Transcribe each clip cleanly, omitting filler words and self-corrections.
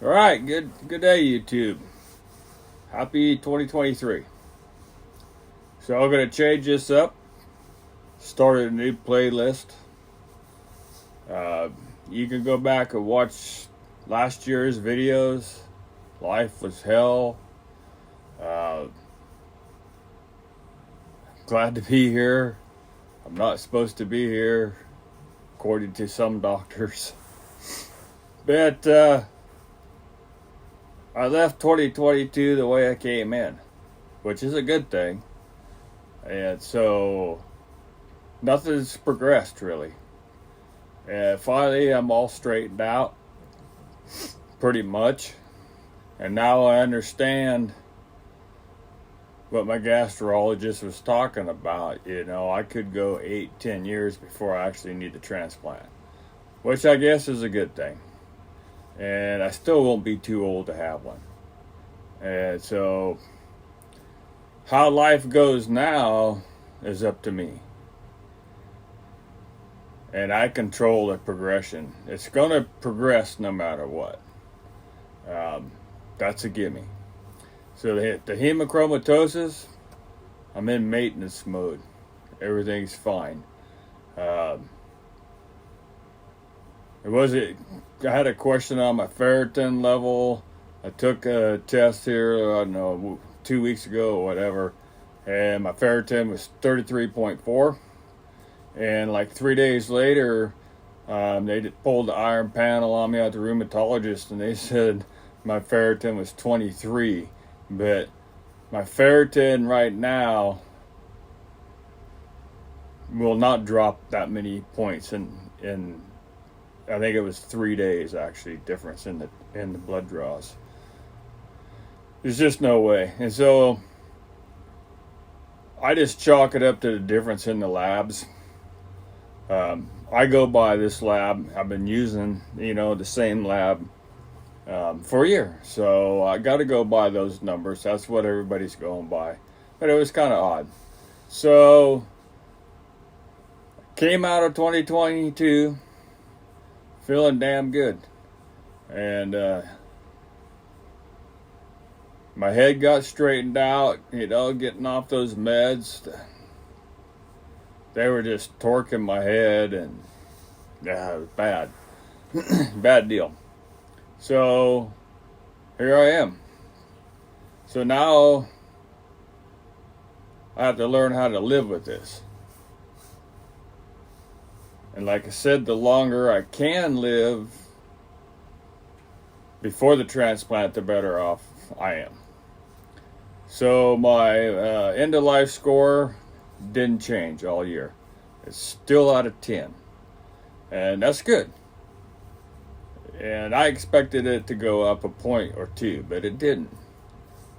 All right, good day, YouTube. Happy 2023. So I'm gonna change this up. Started a new playlist. You can go back and watch last year's videos. Life was hell. Glad to be here. I'm not supposed to be here, according to some doctors. But I left 2022 the way I came in, which is a good thing. And so nothing's progressed really. And finally I'm all straightened out, pretty much. And now I understand what my gastrologist was talking about. You know, I could go 8-10 years before I actually need the transplant, which I guess is a good thing. And I still won't be too old to have one. And so how life goes now is up to me. And I control the progression. It's going to progress no matter what. That's a gimme. So the hemochromatosis, I'm in maintenance mode. Everything's fine. I had a question on my ferritin level. I took a test here, I don't know, 2 weeks ago or whatever, and my ferritin was 33.4. And like 3 days later, they pulled the iron panel on me at the rheumatologist, and they said my ferritin was 23. But my ferritin right now will not drop that many points in I think it was 3 days actually difference in the blood draws. There's just no way. And so I just chalk it up to the difference in the labs. I go by this lab. I've been using, the same lab for a year. So I got to go by those numbers. That's what everybody's going by. But it was kind of odd. So came out of 2022 feeling damn good. And my head got straightened out, getting off those meds. They were just torquing my head, and it was bad. Bad deal. So here I am. So now I have to learn how to live with this. And like I said, the longer I can live before the transplant, the better off I am. So my end of life score didn't change all year. It's still out of 10. And that's good. And I expected it to go up a point or two, but it didn't.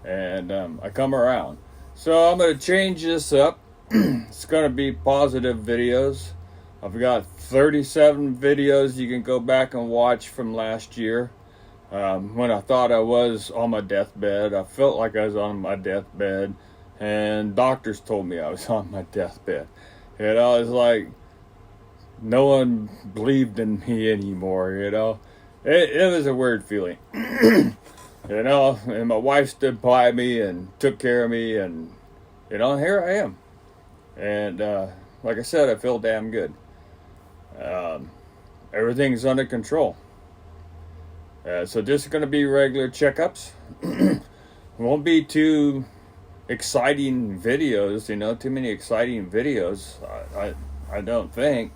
And I come around. So I'm going to change this up. It's going to be positive videos. I've got 37 videos you can go back and watch from last year. When I thought I was on my deathbed, I felt like I was on my deathbed, and doctors told me I was on my deathbed. And I was like, no one believed in me anymore, It was a weird feeling. And my wife stood by me and took care of me, and, here I am. And, like I said, I feel damn good. Everything's under control. So this is going to be regular checkups. Won't be too exciting videos, too many exciting videos, I don't think,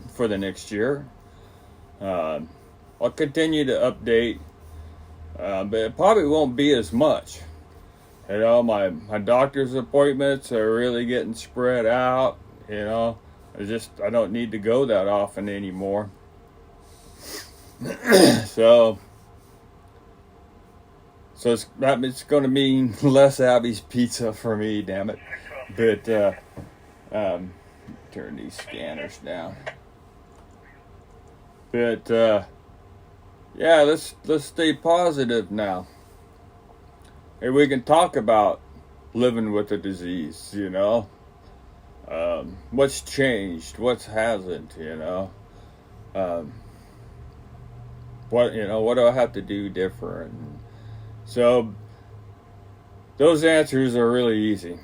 for the next year. I'll continue to update, but it probably won't be as much. My doctor's appointments are really getting spread out, I don't need to go that often anymore. So it's going to mean less Abby's Pizza for me, damn it. But turn these scanners down. But yeah, let's stay positive now. And we can talk about living with the disease, what's changed, what hasn't, what do I have to do different? So those answers are really easy.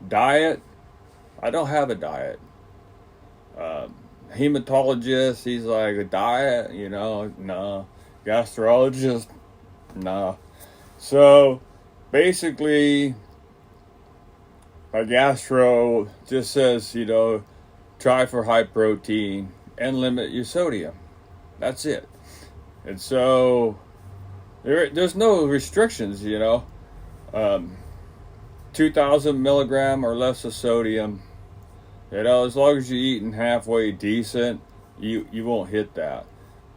Diet, I don't have a diet. Hematologist, he's like, a diet, no. Gastrologist, no. So basically, my gastro just says, try for high protein and limit your sodium. That's it. And so there's no restrictions, 2,000 milligram or less of sodium. As long as you're eating halfway decent, you won't hit that.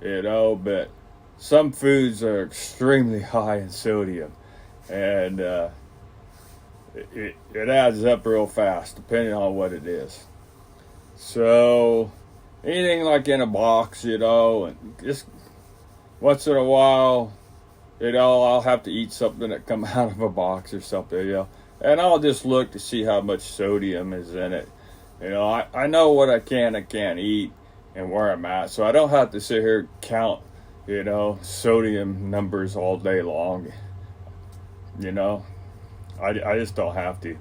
But some foods are extremely high in sodium, and it adds up real fast depending on what it is. So anything like in a box, and just once in a while, I'll have to eat something that come out of a box or something, and I'll just look to see how much sodium is in it. I know what I can and can't eat and where I'm at, so I don't have to sit here and count, sodium numbers all day long. I just don't have to.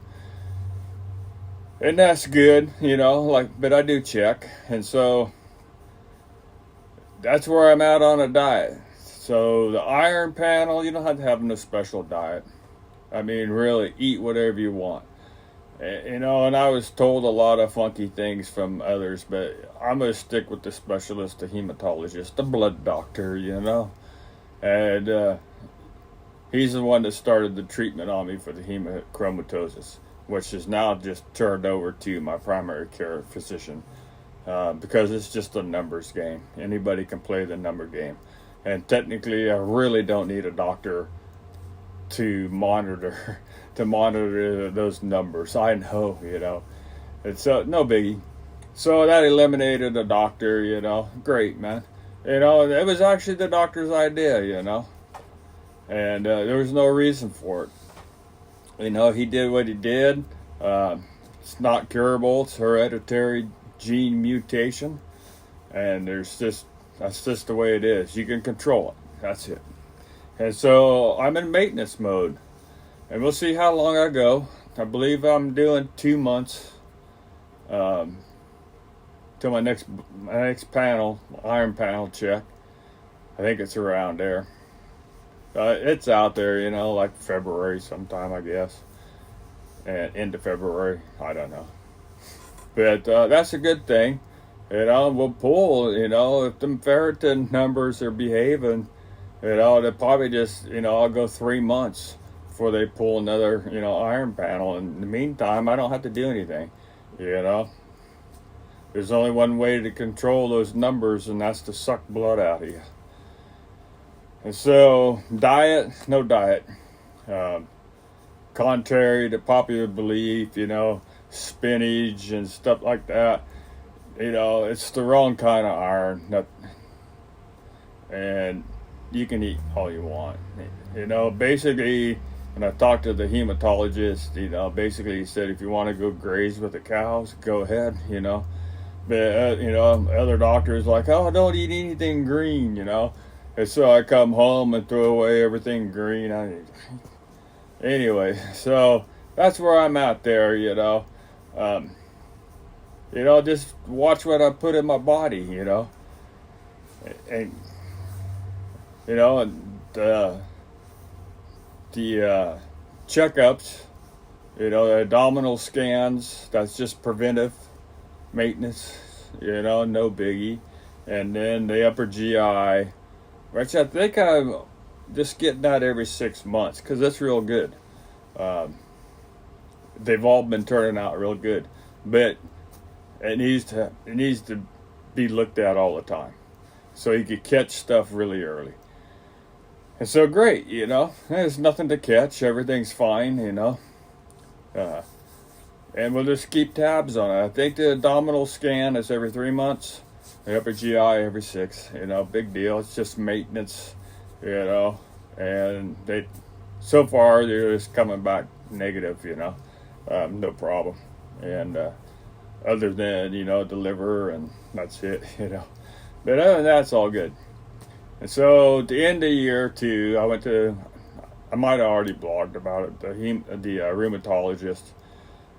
And that's good, but I do check. And so that's where I'm at on a diet. So the iron panel, you don't have to have no special diet. I mean, really, eat whatever you want. And I was told a lot of funky things from others, but I'm going to stick with the specialist, the hematologist, the blood doctor, And he's the one that started the treatment on me for the hemochromatosis, which is now just turned over to my primary care physician, because it's just a numbers game. Anybody can play the number game. And technically, I really don't need a doctor to monitor those numbers. I know, it's no biggie. So that eliminated a doctor, great, man. It was actually the doctor's idea, and there was no reason for it. He did what he did. It's not curable. It's hereditary gene mutation, and that's just the way it is. You can control it. That's it. And so I'm in maintenance mode, and we'll see how long I go. I believe I'm doing 2 months till my next panel, iron panel check. I think it's around there. It's out there, like February sometime, I guess, and into February. I don't know, but that's a good thing. We'll pull. If them ferritin numbers are behaving. They'll probably just, I'll go 3 months before they pull another, iron panel. In the meantime, I don't have to do anything, There's only one way to control those numbers, and that's to suck blood out of you. And so, no diet. Contrary to popular belief, spinach and stuff like that, it's the wrong kind of iron. And you can eat all you want. Basically, when I talked to the hematologist, basically he said, if you want to go graze with the cows, go ahead, But, other doctors like, oh, don't eat anything green, And so I come home and throw away everything green. Anyway, so that's where I'm at there, just watch what I put in my body, and the checkups, the abdominal scans, that's just preventive maintenance, no biggie. And then the upper GI, which I think I'm just getting that every 6 months, because that's real good. They've all been turning out real good, but it needs to be looked at all the time, so you can catch stuff really early. And so great, there's nothing to catch. Everything's fine, and we'll just keep tabs on it. I think the abdominal scan is every 3 months. The upper GI every 6, big deal. It's just maintenance, and so far they're just coming back negative, no problem. And other than, the liver, and that's it, But other than that, it's all good. And so at the end of the year too, I might have already blogged about it, the rheumatologist.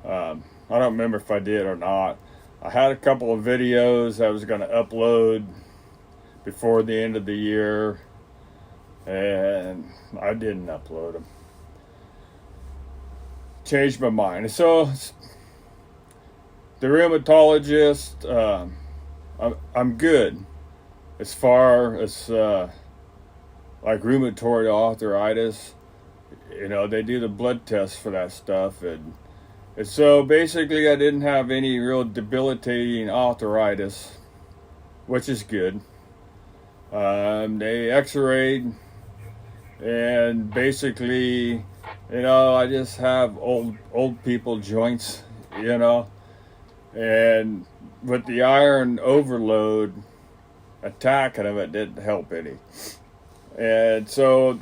I don't remember if I did or not. I had a couple of videos I was going to upload before the end of the year, and I didn't upload them. Changed my mind. So the rheumatologist, I'm good as far as like rheumatoid arthritis. You know, they do the blood tests for that stuff, and so basically I didn't have any real debilitating arthritis, which is good. They x-rayed, and basically, you know, I just have old people joints, you know, and with the iron overload attacking them, it didn't help any. And so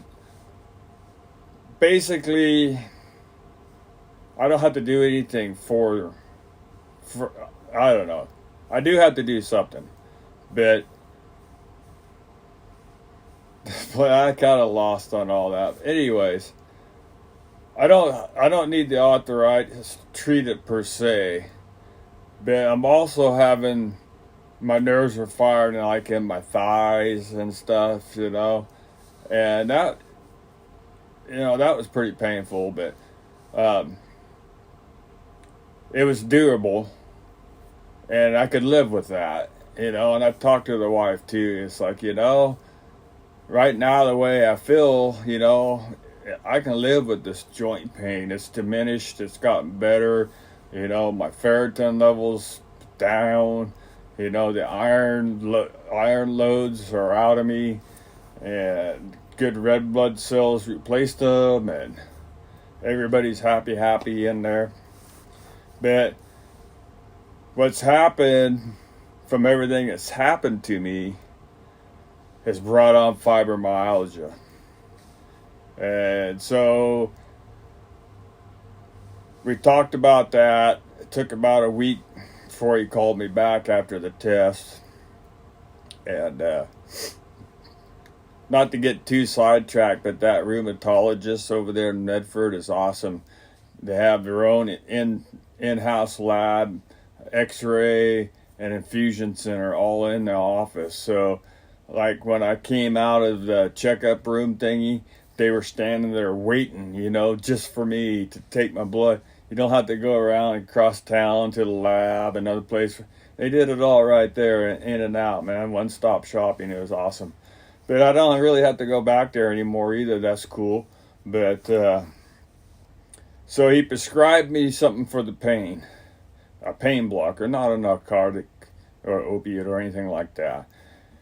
basically I don't have to do anything for I don't know. I do have to do something, but I kind of lost on all that. Anyways, I don't need the arthritis treated per se, but I'm also having, my nerves are firing like in my thighs and stuff, you know, and that, you know, that was pretty painful, but it was doable, and I could live with that, you know. And I've talked to the wife too. It's like, you know, right now the way I feel, you know, I can live with this joint pain. It's diminished. It's gotten better. You know, my ferritin levels down. You know, the iron loads are out of me, and good red blood cells replaced them, and everybody's happy in there. But what's happened from everything that's happened to me has brought on fibromyalgia. And so we talked about that. It took about a week before he called me back after the test. And not to get too sidetracked, but that rheumatologist over there in Medford is awesome. They have their own in-house lab, x-ray, and infusion center all in the office. So like when I came out of the checkup room thingy, they were standing there waiting, you know, just for me to take my blood. You don't have to go around and cross town to the lab, another place. They did it all right there, in and out, man. One-stop shopping. It was awesome. But I don't really have to go back there anymore either. That's cool. But so he prescribed me something for the pain, a pain blocker, not a narcotic or opiate or anything like that.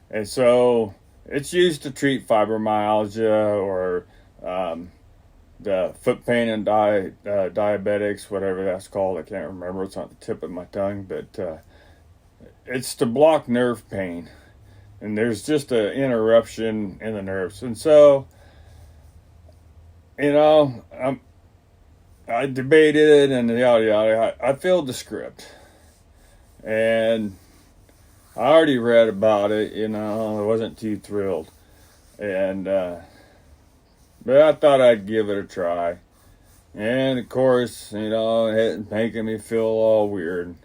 And so it's used to treat fibromyalgia or the foot pain in diabetics, whatever that's called. I can't remember. It's on the tip of my tongue. But it's to block nerve pain. And there's just an interruption in the nerves. And so, you know, I debated and yada yada. I filled the script. And I already read about it, you know. I wasn't too thrilled. And but I thought I'd give it a try. And of course, you know, it's making me feel all weird.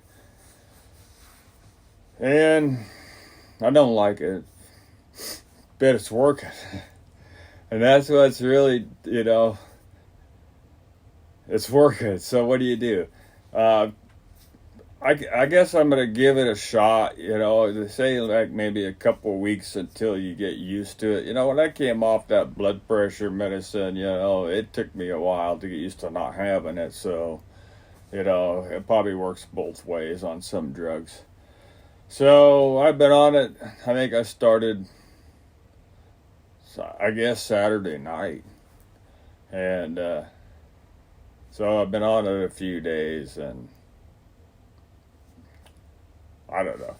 And I don't like it, but it's working. And that's what's really, you know, it's working. So what do you do? I guess I'm going to give it a shot, you know. They say like maybe a couple of weeks until you get used to it. You know, when I came off that blood pressure medicine, you know, it took me a while to get used to not having it. So, you know, it probably works both ways on some drugs. So I've been on it. I think I started, I guess, Saturday night. And so I've been on it a few days, and I don't know.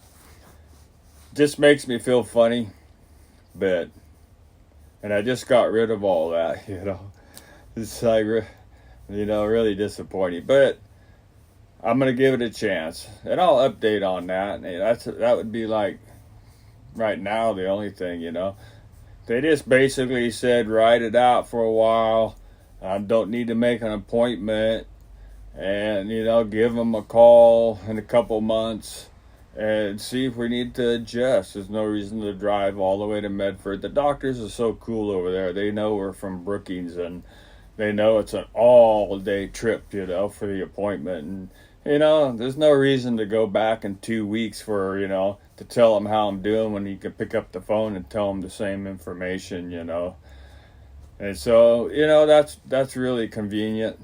Just makes me feel funny, and I just got rid of all that, you know. It's like, you know, really disappointing. But I'm going to give it a chance, and I'll update on that. And that would be like right now the only thing, you know. They just basically said ride it out for a while. I don't need to make an appointment, and you know, give them a call in a couple months and see if we need to adjust. There's no reason to drive all the way to Medford. The doctors are so cool over there. They know we're from Brookings, and they know it's an all-day trip, you know, for the appointment. And you know, there's no reason to go back in 2 weeks for, you know, to tell them how I'm doing when you can pick up the phone and tell them the same information, you know. And so, you know, that's really convenient.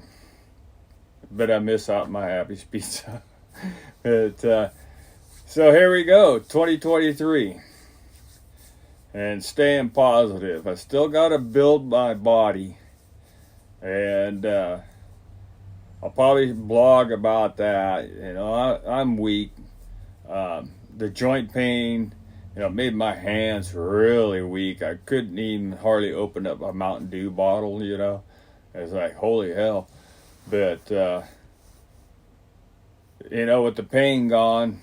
But I miss out my Happy's Pizza. But so here we go, 2023. And staying positive. I still got to build my body. And I'll probably blog about that. You know, I'm weak. The joint pain, you know, made my hands really weak. I couldn't even hardly open up a Mountain Dew bottle, you know. It's like, holy hell. But, you know, with the pain gone,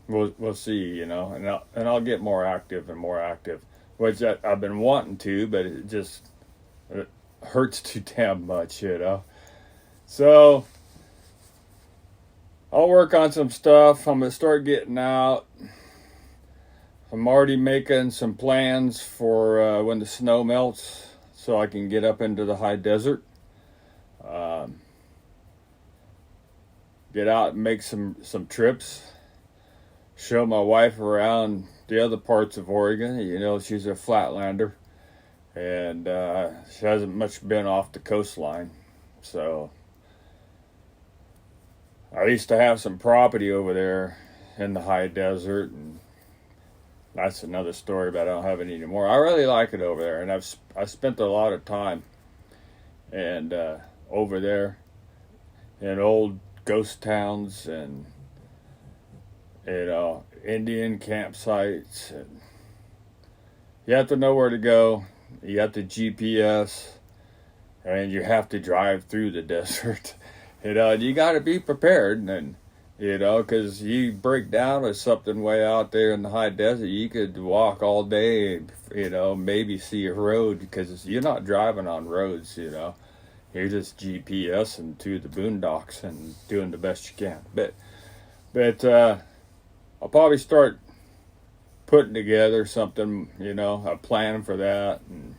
we'll see, you know. And I'll get more active and more active, which I've been wanting to, but it hurts too damn much, you know. So I'll work on some stuff. I'm going to start getting out. I'm already making some plans for when the snow melts so I can get up into the high desert. Get out and make some trips. Show my wife around the other parts of Oregon. You know, she's a flatlander. And she hasn't much been off the coastline. So I used to have some property over there in the high desert, and that's another story, but I don't have it anymore. I really like it over there, and I spent a lot of time and over there in old ghost towns and, you know, Indian campsites. And you have to know where to go. You have the GPS, and you have to drive through the desert. You know, you got to be prepared, and you know, because you break down with something way out there in the high desert, you could walk all day, you know, maybe see a road, because you're not driving on roads, you know. You're just GPSing to the boondocks and doing the best you can. But I'll probably start putting together something, you know, a plan for that, and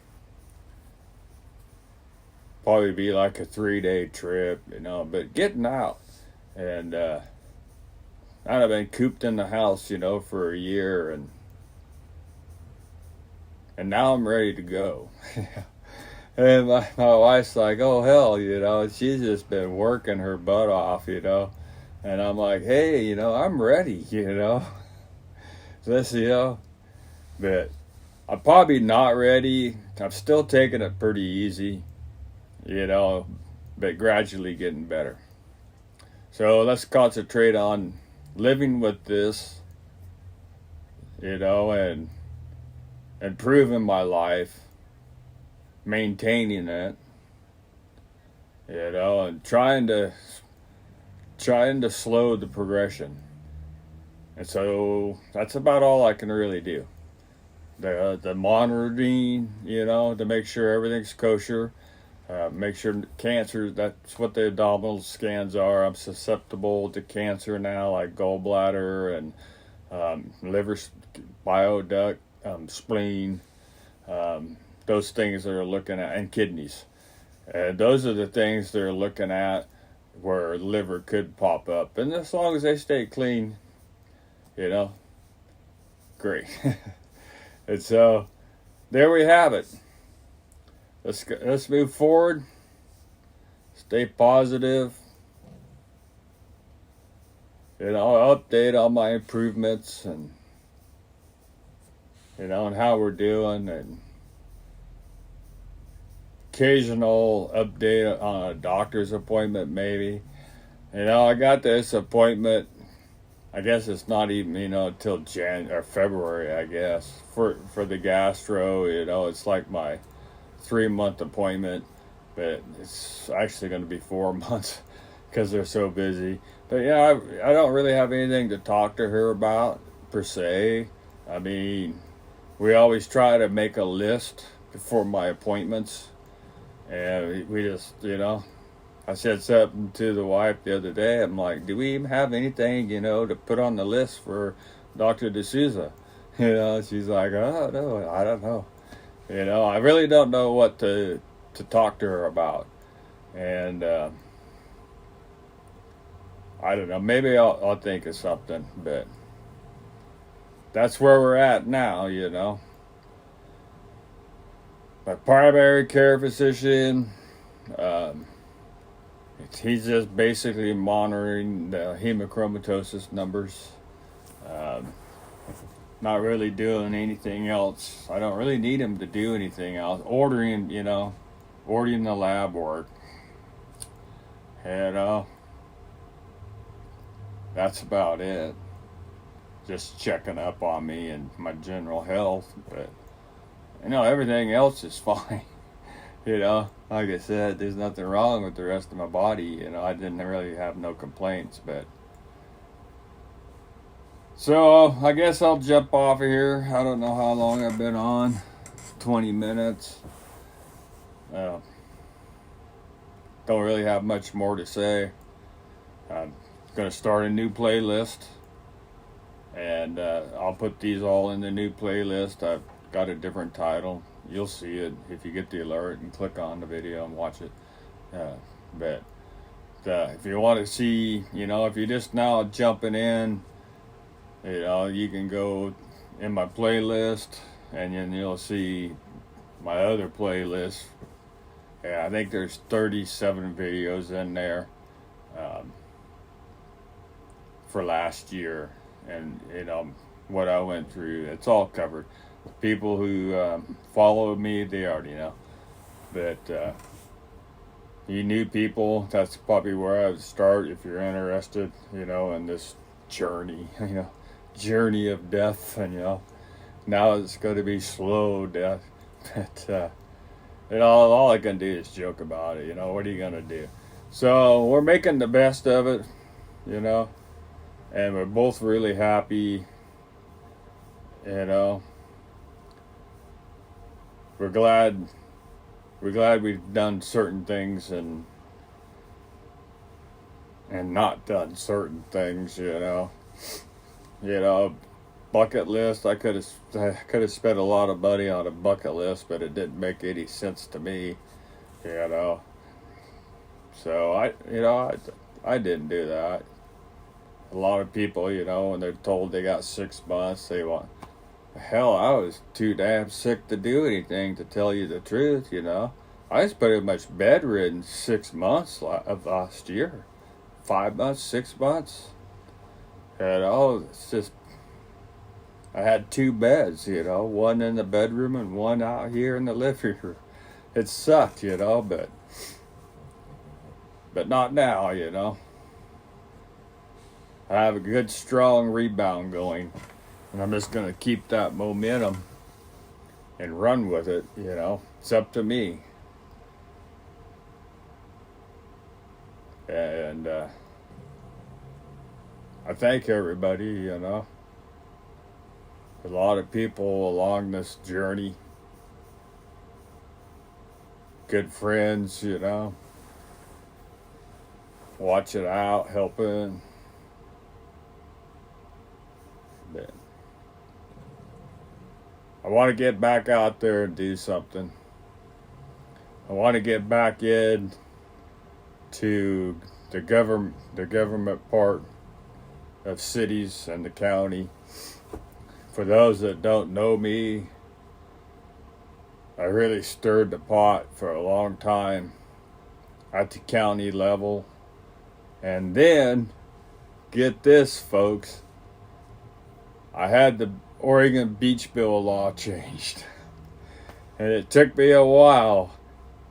probably be like a 3-day trip, you know, but getting out. And I've been cooped in the house, you know, for a year, and now I'm ready to go. And my wife's like, oh hell, you know, she's just been working her butt off, you know. And I'm like, hey, you know, I'm ready, you know. This, you know, but I'm probably not ready. I'm still taking it pretty easy, you know, but gradually getting better. So let's concentrate on living with this, you know, and improving my life, maintaining it, you know, and trying to slow the progression. And so that's about all I can really do. The monitoring, you know, to make sure everything's kosher. Make sure cancer, that's what the abdominal scans are. I'm susceptible to cancer now, like gallbladder and liver, bioduct, spleen, those things they're looking at, and kidneys. And those are the things they're looking at where liver could pop up. And as long as they stay clean, you know, great. And so there we have it. Let's move forward. Stay positive. And I'll update all my improvements and, you know, and how we're doing, and occasional update on a doctor's appointment maybe. You know, I got this appointment, I guess it's not even, you know, until January or February, I guess, for the gastro. You know, it's like my 3-month appointment, but it's actually going to be 4 months because they're so busy. But yeah, I don't really have anything to talk to her about per se. I mean, we always try to make a list before my appointments, and we just, I said something to the wife the other day. I'm like, do we even have anything, to put on the list for Dr. D'Souza? She's like, oh, no, I don't know. I really don't know what to talk to her about. And I don't know, maybe I'll think of something, but that's where we're at now, My primary care physician, he's just basically monitoring the hemochromatosis numbers. Not really doing anything else. I don't really need him to do anything else. Ordering the lab work. And that's about it. Just checking up on me and my general health. But, everything else is fine. Like I said, there's nothing wrong with the rest of my body. I didn't really have no complaints, but. So, I guess I'll jump off of here. I don't know how long I've been on. 20 minutes. Don't really have much more to say. I'm going to start a new playlist. And I'll put these all in the new playlist. I've got a different title. You'll see it if you get the alert and click on the video and watch it. But if you want to see, if you're just now jumping in, you can go in my playlist and then you'll see my other playlist. Yeah, I think there's 37 videos in there for last year. And, what I went through, it's all covered. People who follow me, they already know. But you new people, that's probably where I would start if you're interested, in this journey, journey of death. And, now it's going to be slow death. But, all I can do is joke about it, what are you going to do? So we're making the best of it, and we're both really happy, We're glad we've done certain things and not done certain things, bucket list. I could have spent a lot of money on a bucket list, but it didn't make any sense to me, So I didn't do that. A lot of people, when they're told they got 6 months, they want. Hell, I was too damn sick to do anything, to tell you the truth, I was pretty much bedridden 6 months of last year. 5 months, 6 months. It's just, I had 2 beds, one in the bedroom and one out here in the living room. It sucked, but not now, I have a good, strong rebound going. And I'm just going to keep that momentum and run with it, It's up to me. And I thank everybody, A lot of people along this journey. Good friends, Watching out, helping. But I want to get back out there and do something. I want to get back in to the government part of cities and the county. For those that don't know me, I really stirred the pot for a long time at the county level. And then, get this, folks, I had the Oregon Beach Bill law changed. And it took me a while.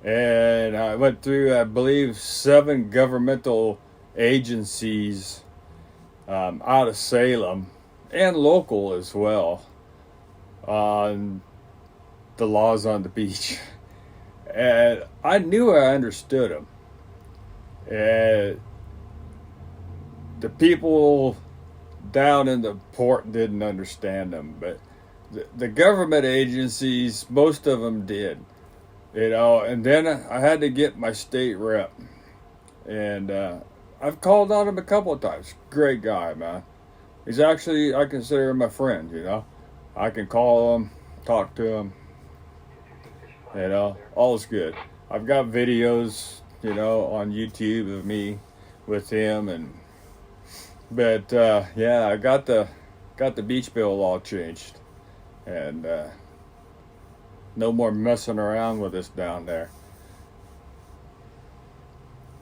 And I went through, I believe, 7 governmental agencies out of Salem and local as well on the laws on the beach. And I knew I understood them. And the people down in the port didn't understand them, but the government agencies, most of them did, and then I had to get my state rep, and I've called on him a couple of times. Great guy, man. He's actually, I consider him my friend, I can call him, talk to him, all is good. I've got videos, on YouTube of me with him, but yeah, I got the beach bill law changed, and no more messing around with us down there.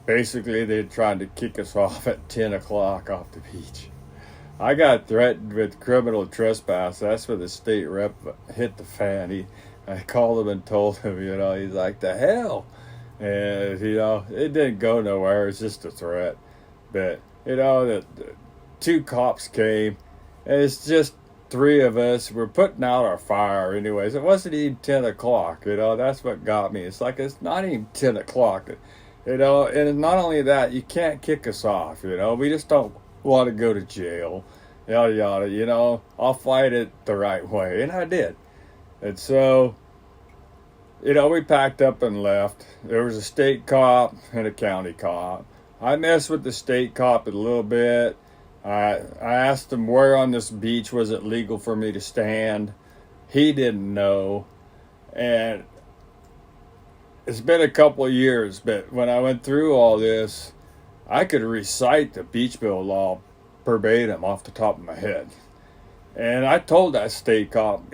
Basically, they're trying to kick us off at 10 o'clock off the beach. I got threatened with criminal trespass. That's where the state rep hit the fan. I called him and told him, he's like, the hell? And, it didn't go nowhere. It's just a threat. But, the two cops came, and it's just three of us. We're putting out our fire anyways. It wasn't even 10 o'clock, that's what got me. It's like, it's not even 10 o'clock, and not only that, you can't kick us off, we just don't want to go to jail, yada yada, I'll fight it the right way, and I did. And so, we packed up and left. There was a state cop and a county cop. I messed with the state cop a little bit. I asked him where on this beach was it legal for me to stand. He didn't know, and it's been a couple of years, but when I went through all this, I could recite the beach bill law verbatim off the top of my head. And I told that state cop,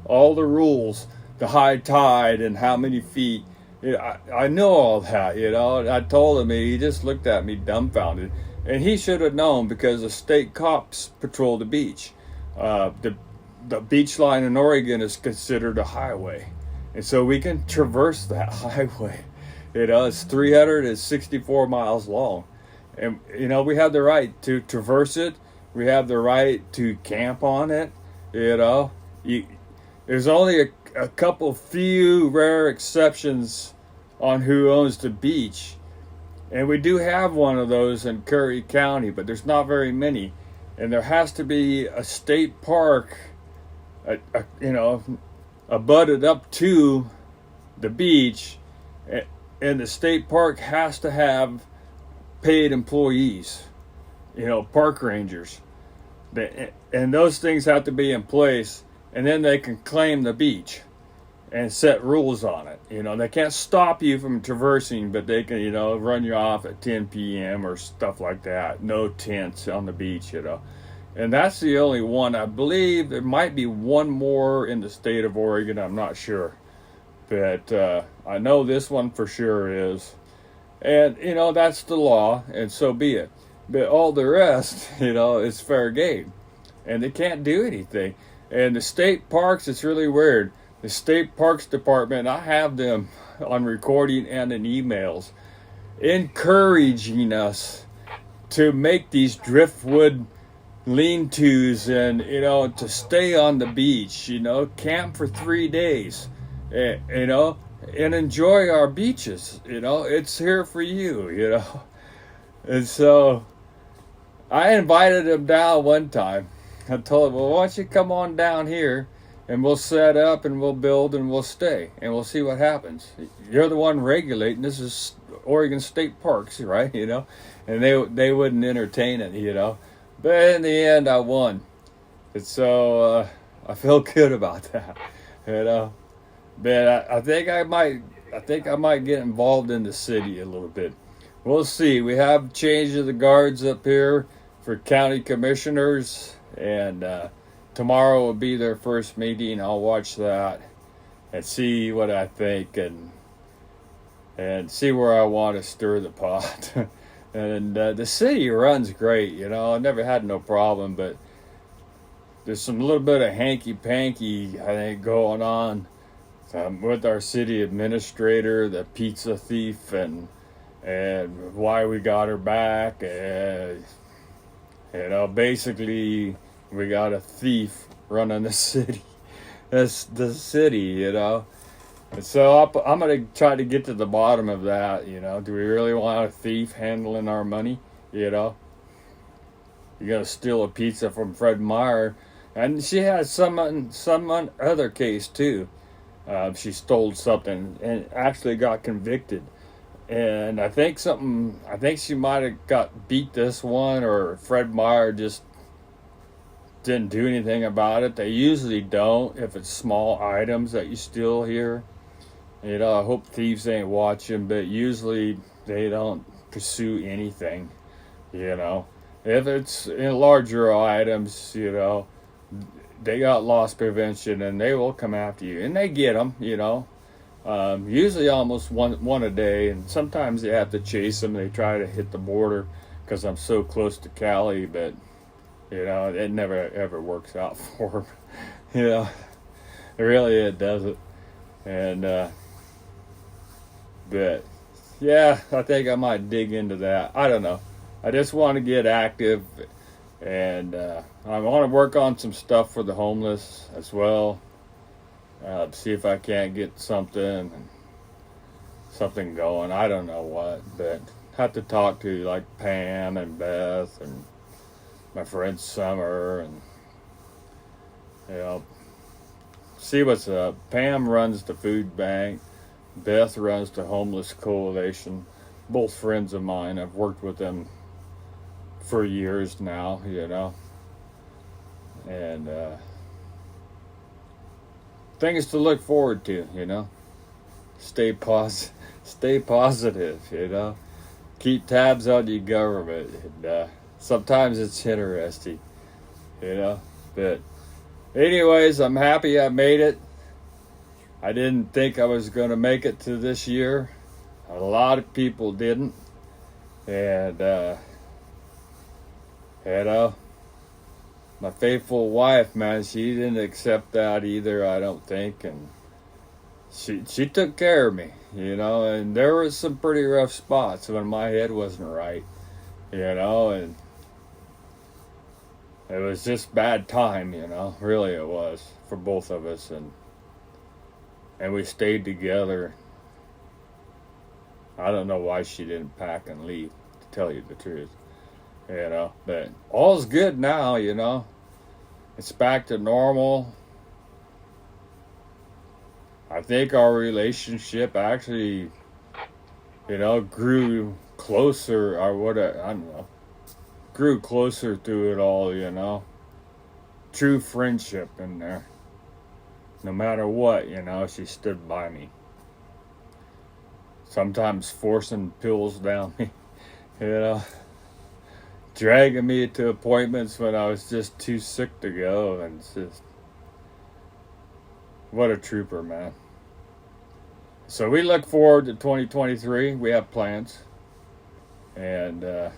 all the rules, the high tide and how many feet. I know all that, and I told him, he just looked at me dumbfounded. And he should have known, because the state cops patrol the beach. The beach line in Oregon is considered a highway. And so we can traverse that highway. It's 364 miles long. And, we have the right to traverse it. We have the right to camp on it. There's only a couple few rare exceptions on who owns the beach. And we do have one of those in Curry County, but there's not very many. And there has to be a state park, abutted up to the beach, and the state park has to have paid employees, park rangers, and those things have to be in place, and then they can claim the beach and set rules on it. They can't stop you from traversing, but they can, run you off at 10 p.m. or stuff like that. No tents on the beach, And that's the only one. I believe there might be one more in the state of Oregon. I'm not sure. But I know this one for sure is. And, that's the law, and so be it. But all the rest, is fair game. And they can't do anything. And the state parks, it's really weird. The state parks department, I have them on recording and in emails, encouraging us to make these driftwood lean-tos and, to stay on the beach, camp for 3 days, and enjoy our beaches, it's here for you, And so I invited him down one time. I told him, well, why don't you come on down here and we'll set up and we'll build and we'll stay and we'll see what happens. You're the one regulating. This is Oregon State Parks, right? And they wouldn't entertain it, But in the end, I won. And so I feel good about that, But I think I might get involved in the city a little bit. We'll see. We have change of the guards up here for county commissioners, and tomorrow will be their first meeting. I'll watch that and see what I think, and see where I want to stir the pot. And the city runs great, I never had no problem, but there's some little bit of hanky-panky, I think, going on with our city administrator, the pizza thief, and why we got her back. Basically, we got a thief running the city. That's the city, And so I'm going to try to get to the bottom of that, Do we really want a thief handling our money, You're going to steal a pizza from Fred Meyer And she has some other case too. She stole something and actually got convicted. And I think she might have got beat this one, or Fred Meyer just didn't do anything about it. They usually don't if it's small items that you steal here. You know, I hope thieves ain't watching, but usually they don't pursue anything, you know. If it's in larger items, you know, they got loss prevention and they will come after you. And they get them, you know. Usually almost one a day, and sometimes they have to chase them. They try to hit the border because I'm so close to Cali, but, you know, it never ever works out for them. You know, really it doesn't. And, but yeah, I think I might dig into that. I don't know. I just want to get active, and I want to work on some stuff for the homeless as well. See if I can't get something going. I don't know what, but have to talk to like Pam and Beth and my friend Summer, and you know, see what's up. Pam runs the food bank. Beth runs the Homeless Coalition. Both friends of mine. I've worked with them for years now, you know. And things to look forward to, you know. Stay positive, you know. Keep tabs on your government. And sometimes it's interesting, you know. But anyways, I'm happy I made it. I didn't think I was going to make it to this year. A lot of people didn't. And, you know, my faithful wife, man, she didn't accept that either, I don't think. And she took care of me, you know. And there was some pretty rough spots when my head wasn't right, you know. And it was just bad time, you know. Really it was for both of us. And we stayed together. I don't know why she didn't pack and leave, to tell you the truth. You know, but all's good now, you know. It's back to normal. I think our relationship actually, you know, grew closer, or what, I don't know. Grew closer through it all, you know. True friendship in there. No matter what, you know, she stood by me. Sometimes forcing pills down me, you know. Dragging me to appointments when I was just too sick to go. And it's just, what a trooper, man. So we look forward to 2023. We have plans. And, you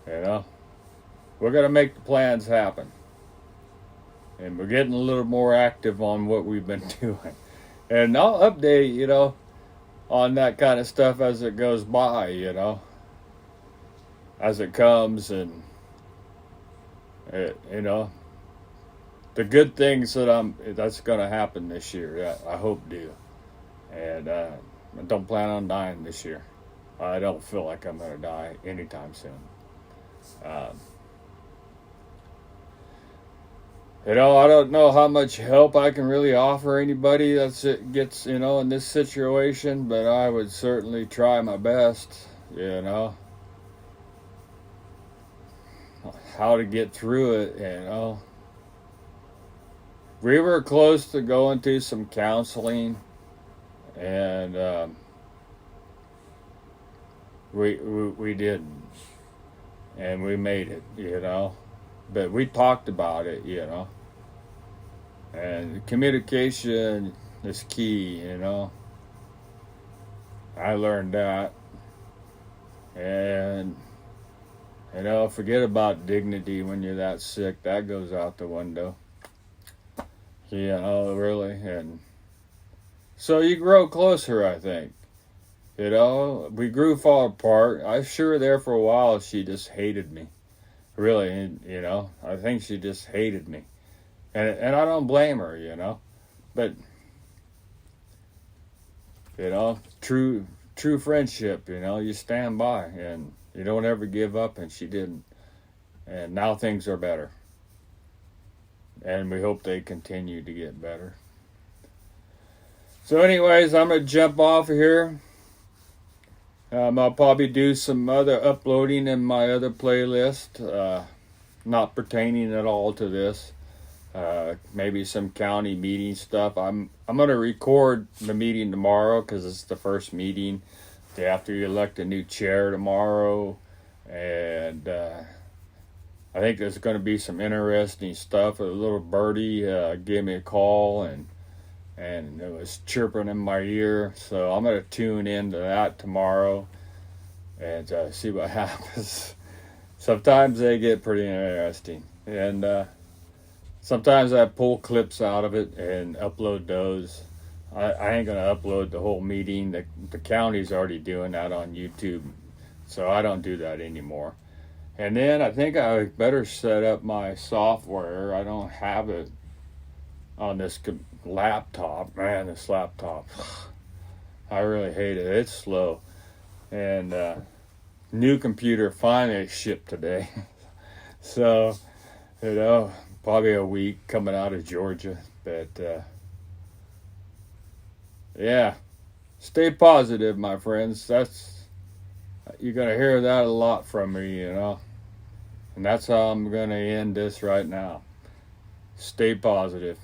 know, we're going to make the plans happen. And we're getting a little more active on what we've been doing. And I'll update, you know, on that kind of stuff as it goes by, you know. As it comes, and, you know, the good things that's going to happen this year, I hope do. And I don't plan on dying this year. I don't feel like I'm going to die anytime soon. You know, I don't know how much help I can really offer anybody that gets, you know, in this situation, but I would certainly try my best, you know, how to get through it, you know. We were close to going to some counseling, and we didn't, and we made it, you know, but we talked about it, you know. And communication is key, you know. I learned that. And, you know, forget about dignity when you're that sick. That goes out the window. You know, really. And so you grow closer, I think. You know, we grew far apart. I was sure there for a while she just hated me. Really, you know. I think she just hated me. And I don't blame her, you know, but, you know, true friendship, you know, you stand by and you don't ever give up, and she didn't. And now things are better. and we hope they continue to get better. So anyways, I'm going to jump off here. I'll probably do some other uploading in my other playlist, not pertaining at all to this. Maybe some county meeting stuff. I'm going to record the meeting tomorrow because it's the first meeting after you elect a new chair tomorrow, and I think there's going to be some interesting stuff. A little birdie gave me a call and it was chirping in my ear, so I'm going to tune into that tomorrow and see what happens. Sometimes they get pretty interesting, and sometimes I pull clips out of it and upload those. I ain't going to upload the whole meeting. The county's already doing that on YouTube, so I don't do that anymore. And then I think I better set up my software. I don't have it on this laptop. Man, this laptop, I really hate it. It's slow. And new computer finally shipped today. So, probably a week coming out of Georgia. But, yeah, stay positive, my friends. You're going to hear that a lot from me, And that's how I'm going to end this right now. Stay positive.